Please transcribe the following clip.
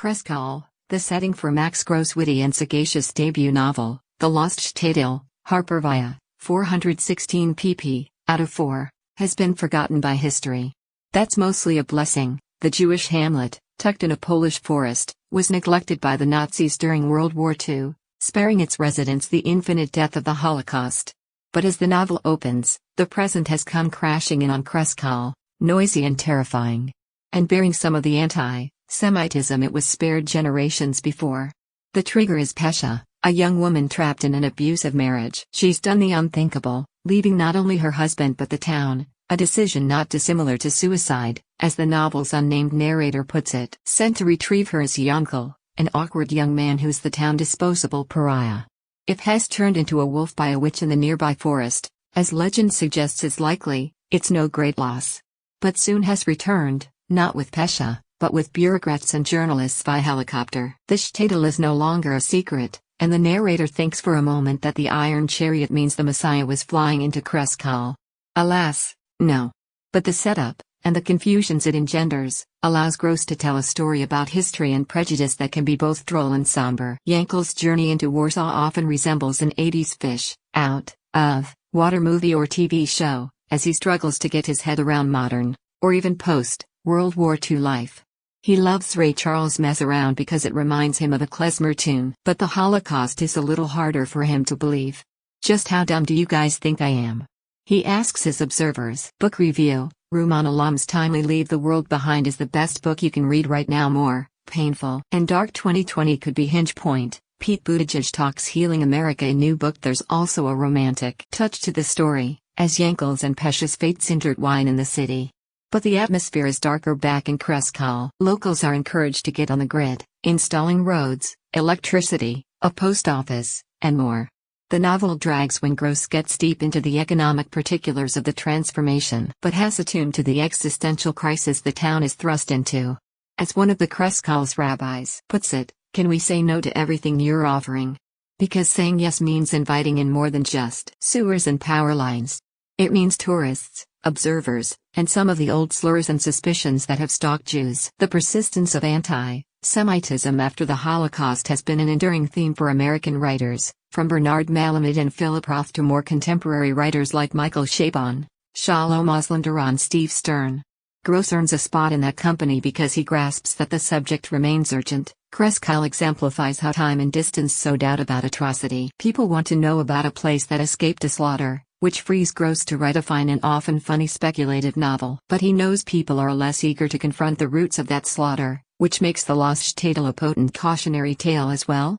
Kreskol, the setting for Max Gross's witty and sagacious debut novel, The Lost Shtetl, Harper via 416 pp. Out of 4, has been forgotten by history. That's mostly a blessing. The Jewish hamlet, tucked in a Polish forest, was neglected by the Nazis during World War II, sparing its residents the infinite death of the Holocaust. But as the novel opens, the present has come crashing in on Kreskol, noisy and terrifying. And bearing some of the anti-Semitism it was spared generations before. The trigger is Pesha, a young woman trapped in an abusive marriage. She's done the unthinkable, leaving not only her husband but the town, a decision not dissimilar to suicide, as the novel's unnamed narrator puts it. Sent to retrieve her is Yankel, an awkward young man who's the town disposable pariah. If Hess turned into a wolf by a witch in the nearby forest, as legend suggests is likely, it's no great loss. But soon Hess returned, not with Pesha, but with bureaucrats and journalists via helicopter. The Shtetl is no longer a secret, and the narrator thinks for a moment that the iron chariot means the Messiah was flying into Kreskol. Alas, no. But the setup, and the confusions it engenders, allows Gross to tell a story about history and prejudice that can be both droll and somber. Yankel's journey into Warsaw often resembles an 80s fish, out of water movie or TV show, as he struggles to get his head around modern, or even post-World War II life. He loves Ray Charles' Mess Around because it reminds him of a klezmer tune. But the Holocaust is a little harder for him to believe. Just how dumb do you guys think I am? He asks his observers. Book review: Ruman Alam's timely Leave the World Behind is the best book you can read right now. More painful and dark 2020 could be hinge point. Pete Buttigieg talks Healing America in new book. There's also a romantic touch to the story, as Yankel's and Pesha's fates intertwine in the city. But the atmosphere is darker back in Kreskol. Locals are encouraged to get on the grid, installing roads, electricity, a post office, and more. The novel drags when Gross gets deep into the economic particulars of the transformation, but has attuned to the existential crisis the town is thrust into. As one of the Kreskol's rabbis puts it, can we say no to everything you're offering? Because saying yes means inviting in more than just sewers and power lines. It means tourists, observers, and some of the old slurs and suspicions that have stalked Jews. The persistence of anti-Semitism after the Holocaust has been an enduring theme for American writers, from Bernard Malamud and Philip Roth to more contemporary writers like Michael Chabon, Shalom Auslander and Steve Stern. Gross earns a spot in that company because he grasps that the subject remains urgent. Kreskol exemplifies how time and distance sow doubt about atrocity. People want to know about a place that escaped a slaughter, which frees Gross to write a fine and often funny speculative novel. But he knows people are less eager to confront the roots of that slaughter, which makes The Lost Shtetl a potent cautionary tale as well.